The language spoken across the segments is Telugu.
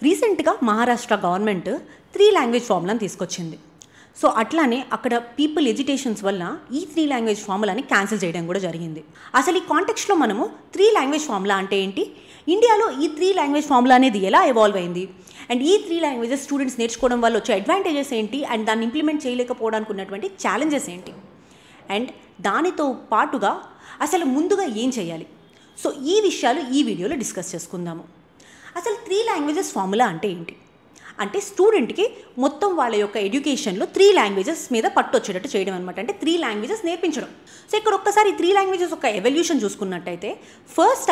రీసెంట్గా మహారాష్ట్ర గవర్నమెంట్ 3 లాంగ్వేజ్ ఫార్ములాని తీసుకొచ్చింది. సో అట్లానే అక్కడ పీపుల్ ఎడ్యుటేషన్స్ వల్ల ఈ 3 లాంగ్వేజ్ ఫార్ములాని క్యాన్సిల్ చేయడం కూడా జరిగింది. అసలు ఈ కాంటెక్స్ట్లో మనము 3 లాంగ్వేజ్ ఫార్ములా అంటే ఏంటి, ఇండియాలో ఈ 3 లాంగ్వేజ్ ఫార్ములా అనేది ఎలా ఎవాల్వ్ అయింది, అండ్ ఈ 3 లాంగ్వేజెస్ స్టూడెంట్స్ నేర్చుకోవడం వల్ల వచ్చే అడ్వాంటేజెస్ ఏంటి, అండ్ దాన్ని ఇంప్లిమెంట్ చేయలేకపోవడానికి ఉన్నటువంటి ఛాలెంజెస్ ఏంటి, అండ్ దానితో పాటుగా అసలు ముందుగా ఏం చేయాలి. సో ఈ విషయాలు ఈ వీడియోలో డిస్కస్ చేసుకుందాము. అసలు 3 లాంగ్వేజెస్ ఫార్ములా అంటే ఏంటి అంటే స్టూడెంట్కి మొత్తం వాళ్ళ యొక్క ఎడ్యుకేషన్లో 3 లాంగ్వేజెస్ మీద పట్టు వచ్చేటట్టు చేయడం అనమాట. అంటే 3 లాంగ్వేజెస్ నేర్పించడం. సో ఇక్కడ ఒక్కసారి 3 లాంగ్వేజెస్ ఒక ఎవల్యూషన్ చూసుకున్నట్టయితే ఫస్ట్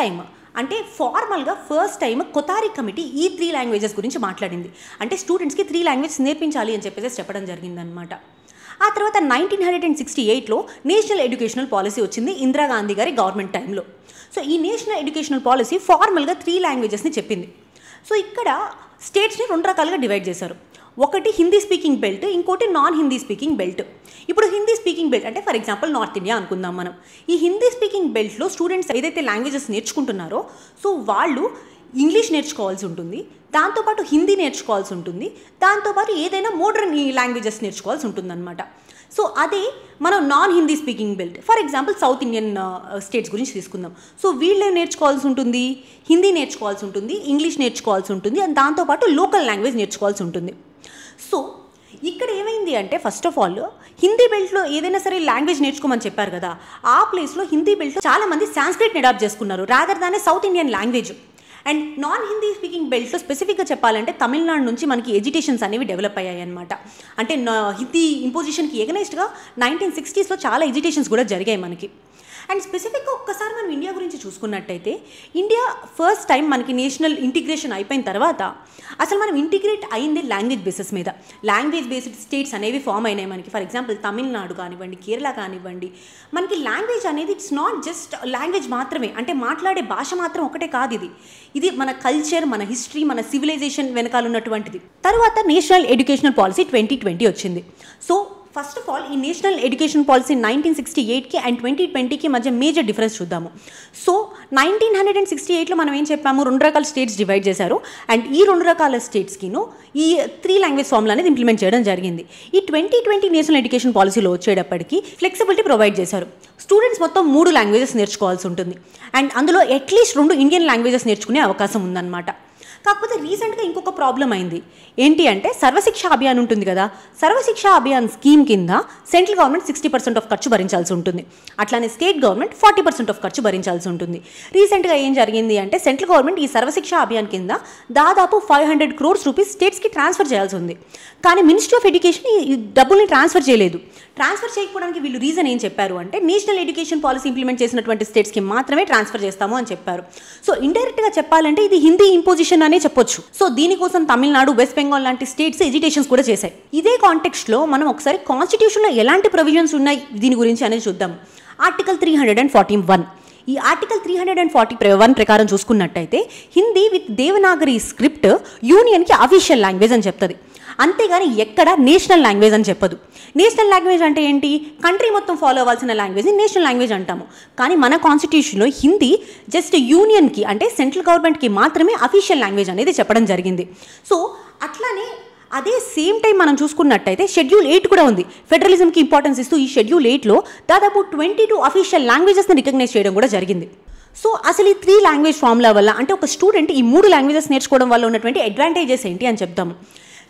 టైం కొతారి కమిటీ ఈ 3 లాంగ్వేజెస్ గురించి మాట్లాడింది. అంటే స్టూడెంట్స్కి 3 లాంగ్వేజెస్ నేర్పించాలి అని చెప్పడం జరిగిందనమాట. ఆ తర్వాత 1968లో నేషనల్ ఎడ్యుకేషనల్ పాలసీ వచ్చింది ఇందిరాగాంధీ గారి గవర్నమెంట్ టైంలో. సో ఈ నేషనల్ ఎడ్యుకేషనల్ పాలసీ ఫార్మల్గా 3 లాంగ్వేజెస్ని చెప్పింది. సో ఇక్కడ స్టేట్స్ని 2 రకాలుగా డివైడ్ చేశారు. ఒకటి హిందీ స్పీకింగ్ బెల్ట్, ఇంకోటి నాన్ హిందీ స్పీకింగ్ బెల్ట్. ఇప్పుడు హిందీ స్పీకింగ్ బెల్ట్ అంటే ఫర్ ఎగ్జాంపుల్ నార్త్ ఇండియా అనుకుందాం మనం. ఈ హిందీ స్పీకింగ్ బెల్ట్లో స్టూడెంట్స్ ఏదైతే లాంగ్వేజెస్ నేర్చుకుంటున్నారో సో వాళ్ళు ఇంగ్లీష్ నేర్చుకోవాల్సి ఉంటుంది, దాంతోపాటు హిందీ నేర్చుకోవాల్సి ఉంటుంది, దాంతోపాటు ఏదైనా మోడర్న్ లాంగ్వేజెస్ నేర్చుకోవాల్సి ఉంటుందన్నమాట. సో అదే మనం non Hindi speaking belt, for example south Indian states గురించి తీసుకుందాం. సో వీళ్ళే నేర్చుకోవాల్సి ఉంటుంది, హిందీ నేర్చుకోవాల్సి ఉంటుంది, ఇంగ్లీష్ నేర్చుకోవాల్సి ఉంటుంది, అండ్ దాంతోపాటు లోకల్ లాంగ్వేజ్ నేర్చుకోవాల్సి ఉంటుంది. సో ఇక్కడ ఏమైంది అంటే ఫస్ట్ ఆఫ్ ఆల్ హిందీ బెల్ట్లో ఏదైనా సరే లాంగ్వేజ్ నేర్చుకోమని చెప్పారు కదా, ఆ ప్లేస్లో హిందీ బెల్ట్లో చాలామంది సాంస్క్రిట్ని అడాప్ట్ చేసుకున్నారు రాదర్ దానే south Indian language. And non Hindi speaking బెల్ట్లో స్పెసిఫిక్గా చెప్పాలంటే తమిళనాడు నుంచి మనకి ఎడ్యుకేషన్స్ అనేవి డెవలప్ అయ్యాయి అనమాట. అంటే హిందీ ఇంపోజిషన్కి ఎగనెస్ట్గా 1960sలో చాలా ఎడ్యుకేషన్స్ కూడా జరిగాయి మనకి. అండ్ స్పెసిఫిక్గా ఒక్కసారి మనం ఇండియా గురించి చూసుకున్నట్టయితే ఇండియా ఫస్ట్ టైం మనకి నేషనల్ ఇంటిగ్రేషన్ అయిపోయిన తర్వాత అసలు మనం ఇంటిగ్రేట్ అయింది లాంగ్వేజ్ బేసిస్ మీద. లాంగ్వేజ్ బేస్డ్ స్టేట్స్ అనేవి ఫామ్ అయినాయి మనకి. ఫర్ ఎగ్జాంపుల్ తమిళనాడు కానివ్వండి, కేరళ కానివ్వండి, మనకి లాంగ్వేజ్ అనేది ఇట్స్ నాట్ జస్ట్ లాంగ్వేజ్ మాత్రమే, అంటే మాట్లాడే భాష మాత్రం ఒకటే కాదు. ఇది మన కల్చర్, మన హిస్టరీ, మన సివిలైజేషన్ వెనకాల ఉన్నటువంటిది. తర్వాత నేషనల్ ఎడ్యుకేషనల్ పాలసీ 2020 వచ్చింది. సో ఫస్ట్ ఆఫ్ ఆల్ ఈ నేషనల్ ఎడ్యుకేషన్ పాలసీ 1968కి అండ్ 2020కి మధ్య మేజర్ డిఫరెన్స్ చూద్దాము. సో 1968లో మనం ఏం చెప్పాము, 2 రకాల స్టేట్స్ డివైడ్ చేశారు. అండ్ ఈ 2 రకాల స్టేట్స్కిను ఈ 3 లాంగ్వేజ్ ఫార్ములా అనేది ఇంప్లిమెంట్ చేయడం జరిగింది. ఈ 2020 నేషనల్ ఎడ్యుకేషన్ పాలసీలో వచ్చేటప్పటికి ఫ్లెక్సిబిలిటీ ప్రొవైడ్ చేశారు. స్టూడెంట్స్ మొత్తం 3 లాంగ్వేజెస్ నేర్చుకోవాల్సి ఉంటుంది, అండ్ అందులో అట్లీస్ట్ 2 ఇండియన్ లాంగ్వేజెస్ నేర్చుకునే అవకాశం ఉందన్నమాట. కాకపోతే రీసెంట్గా ఇంకొక ప్రాబ్లం అయింది. ఏంటి అంటే సర్వశిక్ష అభియాన్ ఉంటుంది కదా, సర్వశిక్ష అభియాన్ స్కీమ్ కింద సెంట్రల్ గవర్నమెంట్ 60% ఆఫ్ ఖర్చు భరించాల్సి ఉంటుంది, అట్లానే స్టేట్ గవర్నమెంట్ 40% ఆఫ్ ఖర్చు భరించాల్సి ఉంటుంది. రీసెంట్గా ఏం జరిగింది అంటే సెంట్రల్ గవర్నమెంట్ ఈ సర్వశిక్ష అభియాన్ కింద దాదాపు 500 crores రూపీస్ స్టేట్స్కి ట్రాన్స్ఫర్ చేయాల్సి ఉంది. కానీ మినిస్ట్రీ ఆఫ్ ఎడ్యుకేషన్ ఈ డబ్బుల్ని ట్రాన్స్ఫర్ చేయలేదు. ట్రాన్స్ఫర్ చేయకపోవడానికి వీళ్ళు రీజన్ ఏం చెప్పారు అంటే నేషనల్ ఎడ్యుకేషన్ పాలసీ ఇంప్లిమెంట్ చేసినటువంటి స్టేట్స్కి మాత్రమే ట్రాన్స్ఫర్ చేస్తాము అని చెప్పారు. సో ఇండైరెక్ట్గా చెప్పాలంటే ఇది హిందీ ఇంపోజిషన్ అనే చెప్పొచ్చు. సో దీనికోసం తమిళనాడు, వెస్ట్ బెంగాల్ లాంటి స్టేట్స్ ఎడ్యుకేషన్స్ కూడా చేశాయి. ఇదే కాంటెక్స్ట్లో మనం ఒకసారి కాన్స్టిట్యూషన్లో ఎలాంటి ప్రొవిజన్స్ ఉన్నాయి దీని గురించి అనేది చూద్దాం. ఆర్టికల్ 341. ఈ ఆర్టికల్ 341 ప్రకారం చూసుకున్నట్టయితే హిందీ విత్ దేవనాగరి స్క్రిప్ట్ యూనియన్కి అఫీషియల్ లాంగ్వేజ్ అని చెప్తుంది, అంతేగాని ఎక్కడ నేషనల్ లాంగ్వేజ్ అని చెప్పదు. నేషనల్ లాంగ్వేజ్ అంటే ఏంటి, కంట్రీ మొత్తం ఫాలో అవ్వాల్సిన లాంగ్వేజ్ని నేషనల్ లాంగ్వేజ్ అంటాము. కానీ మన కాన్స్టిట్యూషన్లో హిందీ జస్ట్ యూనియన్కి అంటే సెంట్రల్ గవర్నమెంట్కి మాత్రమే అఫీషియల్ లాంగ్వేజ్ అనేది చెప్పడం జరిగింది. సో అట్లానే అదే సేమ్ టైం మనం చూసుకున్నట్టయితే షెడ్యూల్ 8 కూడా ఉంది. ఫెడరలిజంకి ఇంపార్టెన్స్ ఇస్తూ ఈ షెడ్యూల్ 8లో దాదాపు 22 అఫీషియల్ లాంగ్వేజెస్ని రికగ్నైజ్ చేయడం కూడా జరిగింది. సో అసలు ఈ 3 లాంగ్వేజ్ ఫార్ములా వల్ల అంటే ఒక స్టూడెంట్ ఈ 3 లాంగ్వేజెస్ నేర్చుకోవడం వల్ల ఉన్నటువంటి అడ్వాంటేజెస్ ఏంటి అని చెప్తాము.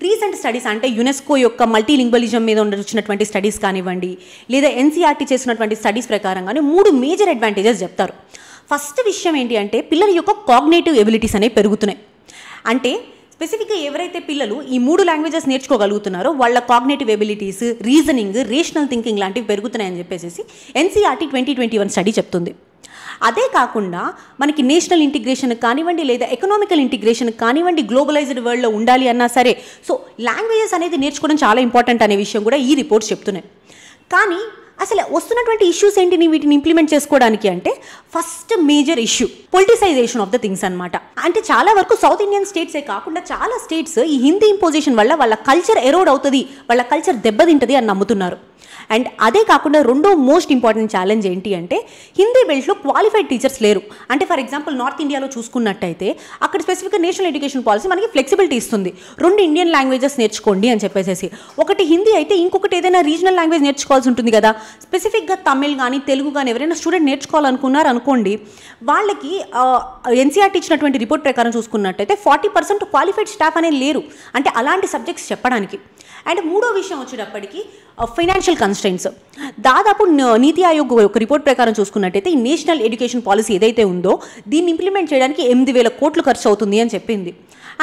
రీసెంట్ స్టడీస్ అంటే యునెస్కో యొక్క మల్టీలింగ్వలిజం మీద వచ్చినటువంటి స్టడీస్ కానివ్వండి, లేదా ఎన్సీఆర్టీ చేసినటువంటి స్టడీస్ ప్రకారంగానే 3 మేజర్ అడ్వాంటేజెస్ చెప్తారు. ఫస్ట్ విషయం ఏంటి అంటే పిల్లల యొక్క కాగ్నేటివ్ ఎబిలిటీస్ అనేవి పెరుగుతున్నాయి. అంటే స్పెసిఫిక్గా ఎవరైతే పిల్లలు ఈ 3 లాంగ్వేజెస్ నేర్చుకోగలుగుతున్నారో వాళ్ళ cognitive abilities, reasoning, rational thinking లాంటివి పెరుగుతున్నాయని చెప్పేసి ఎన్సీఆర్టీ 2021 స్టడీ చెప్తుంది. అదే కాకుండా మనకి నేషనల్ ఇంటిగ్రేషన్ కానివ్వండి, లేదా ఎకనామికల్ ఇంటిగ్రేషన్ కానివ్వండి, గ్లోబలైజ్డ్ వరల్డ్లో ఉండాలి అన్నా సరే సో లాంగ్వేజెస్ అనేది నేర్చుకోవడం చాలా ఇంపార్టెంట్ అనే విషయం కూడా ఈ రిపోర్ట్స్ చెప్తున్నాయి. కానీ అసలు వస్తున్నటువంటి ఇష్యూస్ ఏంటిని వీటిని ఇంప్లిమెంట్ చేసుకోవడానికి అంటే first major issue politicisation of the things అనమాట. అంటే చాలా వరకు సౌత్ ఇండియన్ స్టేట్సే కాకుండా చాలా స్టేట్స్ ఈ హిందీ ఇంపోజిషన్ వల్ల వాళ్ళ కల్చర్ ఎరోడ్ అవుతుంది, వాళ్ళ కల్చర్ దెబ్బతింటుంది అని నమ్ముతున్నారు. అండ్ అదే కాకుండా రెండో మోస్ట్ ఇంపార్టెంట్ ఛాలెంజ్ ఏంటి అంటే హిందీ బెల్ట్లో క్వాలిఫైడ్ టీచర్స్ లేరు. అంటే ఫర్ ఎగ్జాంపుల్ నార్త్ ఇండియాలో చూసుకున్నట్టయితే అక్కడ స్పెసిఫిక్గా నేషనల్ ఎడ్యుకేషన్ పాలసీ మనకి ఫ్లెక్సిబిలిటీ ఇస్తుంది. 2 ఇండియన్ లాంగ్వేజెస్ నేర్చుకోండి అని చెప్పేసి. ఒకటి హిందీ అయితే ఇంకొకటి ఏదైనా రీజనల్ లాంగ్వేజ్ నేర్చుకోవాల్సి ఉంటుంది కదా. స్పెసిఫిక్గా తమిళ్ కానీ తెలుగు కానీ ఎవరైనా స్టూడెంట్ నేర్చుకోవాలనుకున్నారు అనుకోండి, వాళ్ళకి ఎన్సీఆర్టీ ఇచ్చినటువంటి రిపోర్ట్ ప్రకారం చూసుకున్నట్టయితే 40% క్వాలిఫైడ్ స్టాఫ్ అనేది లేరు, అంటే అలాంటి సబ్జెక్ట్స్ చెప్పడానికి. అండ్ మూడో విషయం వచ్చేటప్పటికి ఫైనాన్షియల్ కన్స్ట్రెయింట్స్. దాదాపు నీతి ఆయోగ్ ఒక రిపోర్ట్ ప్రకారం చూసుకున్నట్టయితే ఈ నేషనల్ ఎడ్యుకేషన్ పాలసీ ఏదైతే ఉందో దీన్ని ఇంప్లిమెంట్ చేయడానికి 8,000 కోట్లు ఖర్చు అవుతుంది అని చెప్పింది.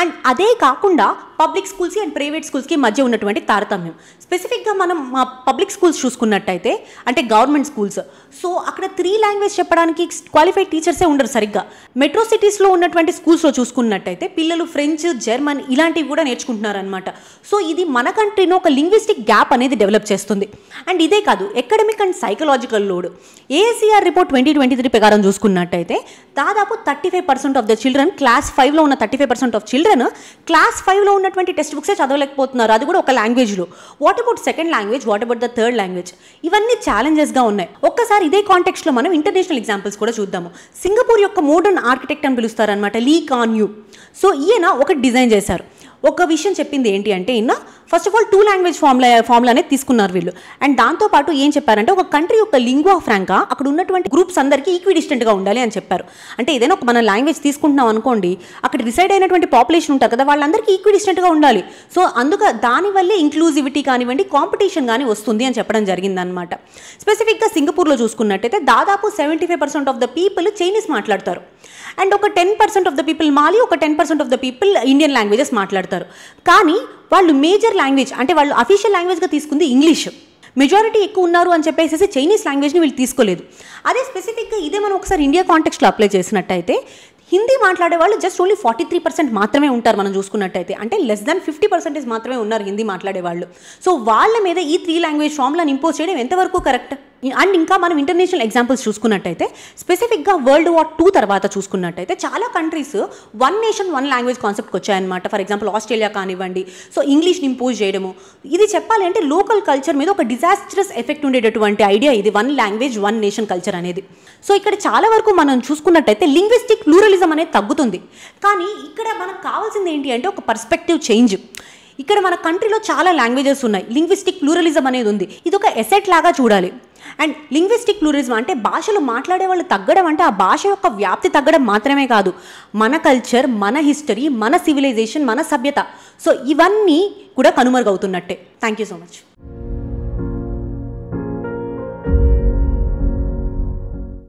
అండ్ అదే కాకుండా పబ్లిక్ స్కూల్స్కి అండ్ ప్రైవేట్ స్కూల్స్కి మధ్య ఉన్నటువంటి తారతమ్యం. స్పెసిఫిక్గా మనం మా పబ్లిక్ స్కూల్స్ చూసుకున్నట్టయితే అంటే గవర్నమెంట్ స్కూల్స్, సో అక్కడ 3 లాంగ్వేజ్ చెప్పడానికి క్వాలిఫైడ్ టీచర్సే ఉండరు సరిగ్గా. మెట్రో సిటీస్లో ఉన్నటువంటి స్కూల్స్లో చూసుకున్నట్టయితే పిల్లలు ఫ్రెంచ్, జర్మన్ ఇలాంటివి కూడా నేర్చుకుంటున్నారనమాట. సో ఇది మన కంట్రీలో ఒక లింగ్విస్టిక్ గ్యాప్ అనేది డెవలప్ చేస్తుంది. అండ్ ఇదే కాదు, academic and psychological load. ASER report 2023 ప్రకారం చూసుకున్నట్టయితే దాదాపు 35% ఆఫ్ ద చిల్డ్రన్ క్లాస్ 5లో ఉన్న 35% ఆఫ్ చిల్డ్రన్ క్లాస్ 5లో ఉన్నటువంటి టెక్స్ట్ బుక్సే చదవలేకపోతున్నారు, అది కూడా ఒక లాంగ్వేజ్లో. What about second language, what about the third language? ఇవన్నీ ఛాలెంజెస్గా ఉన్నాయి. ఒక్కసారి ఇదే కాంటెక్స్ట్లో మనం ఇంటర్నేషనల్ ఎగ్జాంపుల్స్ కూడా చూద్దాము. సింగపూర్ యొక్క మోడర్న్ ఆర్కిటెక్ట్ అని పిలుస్తారనమాట, లీ కాన్ యూ. సో ఈయన ఒకటి డిజైన్ చేశారు. ఒక విషయం చెప్పింది ఏంటి అంటే ఈయన first of all 2 language formula అనేది తీసుకున్నారు వీళ్ళు. అండ్ దాంతోపాటు ఏం చెప్పారంటే ఒక కంట్రీ యొక్క లింగ్వా ఫ్రాంకా అక్కడ ఉన్నటువంటి గ్రూప్స్ అందరికీ ఈక్విడిస్టెంట్గా ఉండాలి అని చెప్పారు. అంటే ఏదైనా ఒక మన లాంగ్వేజ్ తీసుకుంటున్నాం అనుకోండి, అక్కడ రిసైడ్ అయినటువంటి పాపులేషన్ ఉంటారు కదా, వాళ్ళందరికీ ఈక్విడిస్టెంట్గా ఉండాలి. సో దానివల్లే ఇంక్లూజివిటీ కానివ్వండి, కాంపిటీషన్ కానీ వస్తుంది అని చెప్పడం జరిగిందనమాట. స్పెసిఫిక్గా సింగపూర్లో చూసుకున్నట్టయితే దాదాపు 75% ఆఫ్ ద పీపుల్ చైనీస్ మాట్లాడతారు. అండ్ ఒక 10% ఆఫ్ ద పీపుల్ మాలి, ఒక 10% of the people Indian languages మాట్లాడతారు. కానీ వాళ్ళు మేజర్ లాంగ్వేజ్ అంటే వాళ్ళు అఫీషియల్ లాంగ్వేజ్గా తీసుకుంది ఇంగ్లీష్. మెజారిటీ ఎక్కువ ఉన్నారు అని చెప్పేసి చైనీస్ లాంగ్వేజ్ని వీళ్ళు తీసుకోలేదు. అదే స్పెసిఫిక్గా ఇదే మనం ఒకసారి ఇండియా కాంటెక్స్ట్లో అప్లై చేసినట్టయితే హిందీ మాట్లాడే వాళ్ళు జస్ట్ ఓన్లీ 43% మాత్రమే ఉంటారు మనం చూసుకున్నట్టయితే. అంటే లెస్ దాన్ 50% మాత్రమే ఉన్నారు హిందీ మాట్లాడే వాళ్ళు. సో వాళ్ళ మీద ఈ 3 లాంగ్వేజ్ ఫార్ములాని ఇంపోజ్ చేయడం ఎంతవరకు కరెక్ట్? అండ్ ఇంకా మనం ఇంటర్నేషనల్ ఎగ్జాంపుల్స్ చూసుకున్నట్టయితే స్పెసిఫిక్గా World War II తర్వాత చూసుకున్నట్టయితే చాలా కంట్రీస్ 1 నేషన్ 1 లాంగ్వేజ్ కాన్సెప్ట్కి వచ్చాయన్నమాట. ఫర్ ఎగ్జాంపుల్ ఆస్ట్రేలియా కానివ్వండి. సో ఇంగ్లీష్ని ఇంపోజ్ చేయడము, ఇది చెప్పాలి అంటే లోకల్ కల్చర్ మీద ఒక డిజాస్ట్రస్ ఎఫెక్ట్ ఉండేటటువంటి ఐడియా ఇది 1 లాంగ్వేజ్ 1 నేషన్ కల్చర్ అనేది. సో ఇక్కడ చాలా వరకు మనం చూసుకున్నట్టయితే లింగ్విస్టిక్ ప్లూరలిజం అనేది తగ్గుతుంది. కానీ ఇక్కడ మనకు కావాల్సింది ఏంటి అంటే ఒక పర్స్పెక్టివ్ చేంజ్. ఇక్కడ మన కంట్రీలో చాలా లాంగ్వేజెస్ ఉన్నాయి, లింగ్విస్టిక్ ప్లూరలిజం అనేది ఉంది, ఇది ఒక ఎసెట్ లాగా చూడాలి. అండ్ లింగ్విస్టిక్ ప్లూరలిజం అంటే భాషలు మాట్లాడే వాళ్ళు తగ్గడం అంటే ఆ భాష యొక్క వ్యాప్తి తగ్గడం మాత్రమే కాదు, మన కల్చర్, మన హిస్టరీ, మన సివిలైజేషన్, మన సభ్యత, సో ఇవన్నీ కూడా కనుమరుగవుతున్నట్టే. Thank you so much.